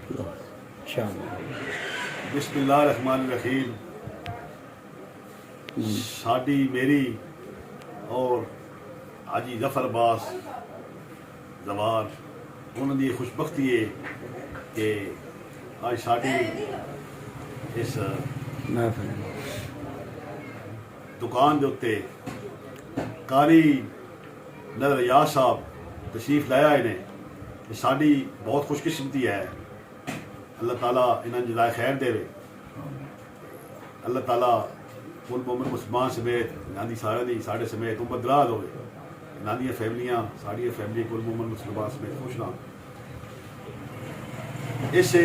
بسم اللہ الرحمن الرحیم. ساڈی میری اور حاجی ظفر عباس زوار انہوں کی خوش بختی ہے کہ آج ساڈی اس دکان دے اتنے قاری نظر ریاض صاحب تشریف لایا انہیں. ساڈی بہت خوش قسمتی ہے. اللہ تعالیٰ انہوں نے جزائے خیر دے رہے. اللہ تعالیٰ کل مومن مسلمان سمیت انہوں سارے دی ساڑھے سمیت عمر دراز ہوئے. انہوں دیا فیملیاں ساری فیملی کل مومن مسلمان سمیت خوش رہا. اس سے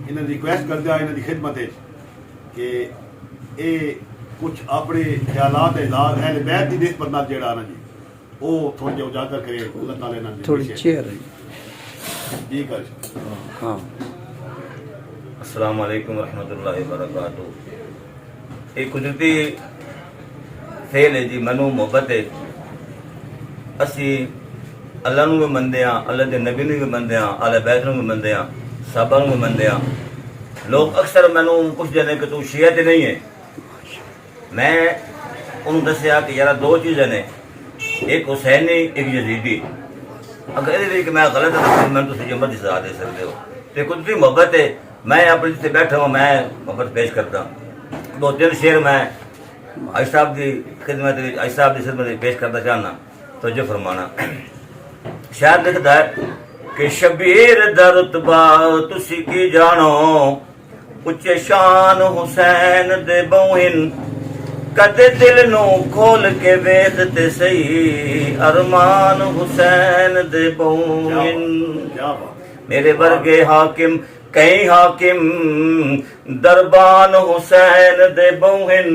انہوں نے ریکویسٹ کر دیا انہوں کی خدمت ہے کہ اے کچھ اپنے خیالات اظہار اہل بیت کی نسبت نال جیڑا نا جی وہ تھوڑا جہا اجاگر کرے. اللہ تعالیٰ نے تھوڑی چیئر جی کر. ہاں السلام علیکم ورحمۃ اللہ وبرکاتہ. ایک قدرتی فعل ہے جی منو محبت ہے. اسی اللہ نو بھی مندے ہاں, اللہ دے نبی نو بھی مندے ہاں, اہل بیت نو بھی مندے ہاں, صحابہ نو بھی مندے ہاں. لوگ اکثر مینو پوچھتے ہیں کہ تو شیعہ تے نہیں ہے. میں انہوں دسیا کہ یار دو چیزیں نے, ایک حسینی ایک یزیدی. اگر یہ کہ میں غلط ہوں میں تو جو مرضی سزا دے سکتے ہو. تو قدرتی محبت ہے. میں اپنے جتنے بیٹھا ہوں میں محبت پیش کرتا ہوں. دو تین شعر میں عائشہ صاحب کی خدمت عائشہ صاحب کی خدمت پیش کرنا چاہنا تو جو فرمانا. شاید لکھتا ہے کہ شبیر دا رتبہ تسی کی جانو, اچے شان حسین دے بوہن, کدے دل نو کھول کے ویخ تے سہی ارمان حسین دے بوہن. میرے ورگے حاکم کئی حاکم دربان حسین دے بوہن,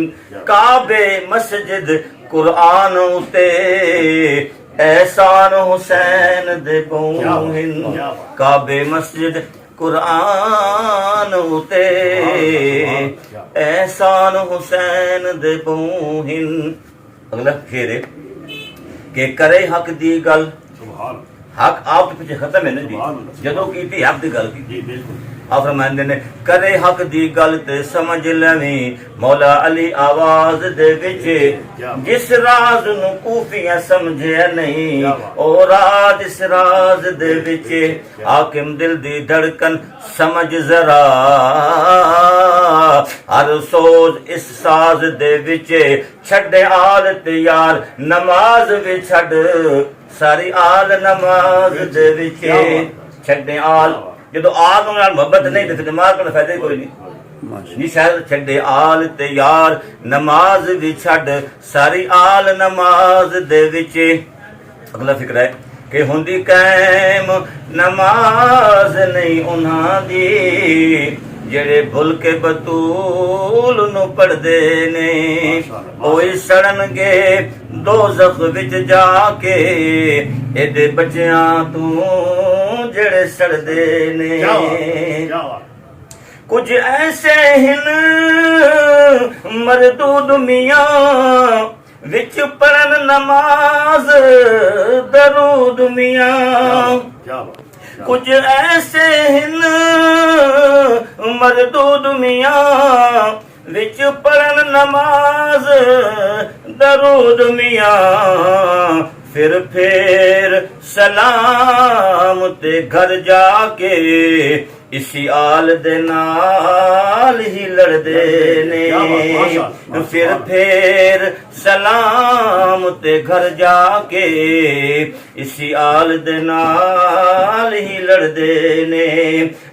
کعبے مسجد قرآن اتے احسان حسین دے بوہن, کعبے مسجد قرآن اتے احسان حسین دے بوہن. اگلا شعر ہے کہ کرے حق دی گل, حق آپ کے پیچھے ختم ہے نا جی, جدو کی حق دی گل کی آپ فرمائندے نے کرے حق دی گل تے سمجھ لویں مولا علی آواز دے وچ, جس راز نو کوفیاں سمجھیا نہیں او راز اس راز دے وچ, حاکم دل دی دھڑکن سمجھ ذرا ہر سوز اس ساز دے وچ, چھڈے آل تے یار نماز وچ چھڈ ساری آل نماز دے وچ, چھڈے آل جدو آل نال محبت نہیں تو نماز کا فائدہ کوئی نہیں. نی شاید چھڈے آل تے یار نماز وی چھڈ ساری آل نماز دے وچ. اگلا فکر ہے کہ ہوندی قائم نماز نہیں انہاں دی, جڑے بھل کے بطول نو پڑھ دے نے اوہی سڑن گے دوزخ وچ جا کے, ایڈے بچیاں تو جڑے سڑ دے نے. کچھ ایسے ہن مردود میاں وچ پڑھن نماز درود میاں, کچھ ایسے ہن مردود میاں وچ پڑھن نماز درود میاں, پھر سلام تے گھر جا کے اسی آل دے نال ہی لڑ دے نے, پھر سلام تے گھر جا کے اسی آل دے نال ہی لڑ دے نے,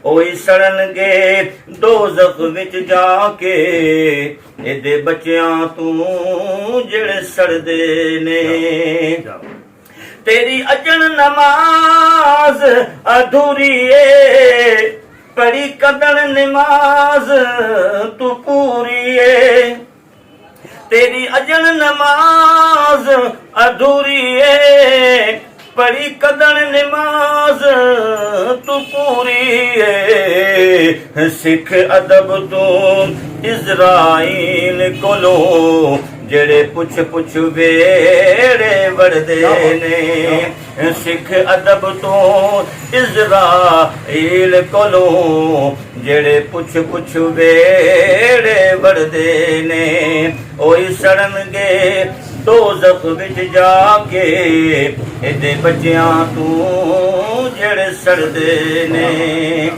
اوہی سڑن گے دوزخ وچ جا کے ایڈے بچیاں تو جڑے سڑ دے نے. تیری اجن نماز ادھوری ہے, پڑھی کدن نماز تو پوری ہے. تیری اجن نماز ادھوری ہے, پڑھی کدن نماز تو پوری ہے. سکھ ادب تو اسرائیل کولو ਜਿਹੜੇ ਪੁੱਛ ਪੁੱਛ ਵੇੜੇ ਵੜਦੇ ਨੇ ਸਿੱਖ ਅਦਬ ਤੋਂ ਇਜ਼ਰਾਈਲ ਕੋਲੋਂ ਜਿਹੜੇ ਪੁੱਛ ਪੁੱਛ ਵੇੜੇ ਵੜਦੇ ਨੇ ਉਹੀ ਸੜਨਗੇ ਦੋਜ਼ਖ ਵਿੱਚ ਜਾ ਕੇ ਇਹਦੇ ਬੱਚਿਆਂ ਤੋਂ ਜਿਹੜੇ ਸੜਦੇ ਨੇ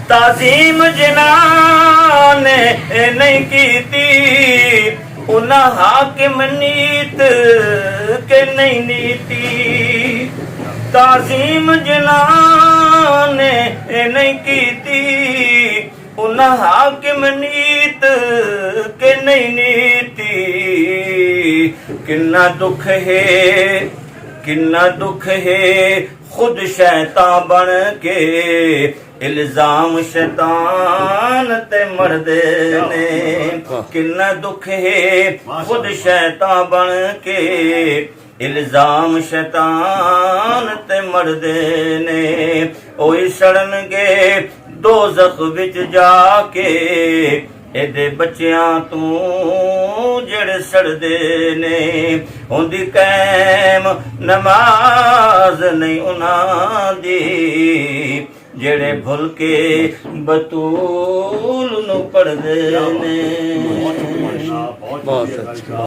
ਤਾਜ਼ੀਮ ਜਿਨ੍ਹਾਂ ਨੇ ਨਹੀਂ ਕੀਤੀ ਉਹਨਾਂ ਹਾਕਿਮ ਨੀਤ ਕਿ ਨਹੀਂ ਨੀਤੀ ਤਾਜ਼ੀਮ ਜਿਨ੍ਹਾਂ ਨੇ ਨਹੀਂ ਕੀਤੀ ਉਹਨਾਂ ਹਾਕਿਮ ਨੀਤ ਕਿ ਨਹੀਂ ਨੀਤੀ ਕਿੰਨਾ ਦੁੱਖ ਹੈ खुद शैतान बन के इल्जाम शैतान ते मरदे ने किन्ना दुख है खुद शैतान बन के इल्जाम शैतान ते मरदे ने ओही सड़नगे दोज़ख विच जाके ਇਹਦੇ ਬੱਚਿਆਂ ਤੋਂ ਜਿਹੜੇ ਸੜਦੇ ਨੇ ਹੁੰਦੀ ਕਾਇਮ ਨਮਾਜ਼ ਨਹੀਂ ਉਹਨਾਂ ਦੀ ਜਿਹੜੇ ਭੁੱਲ ਕੇ ਬਤੂਲ ਨੂੰ ਪੜਦੇ ਨੇ ਬਹੁਤ ਅੱਛਾ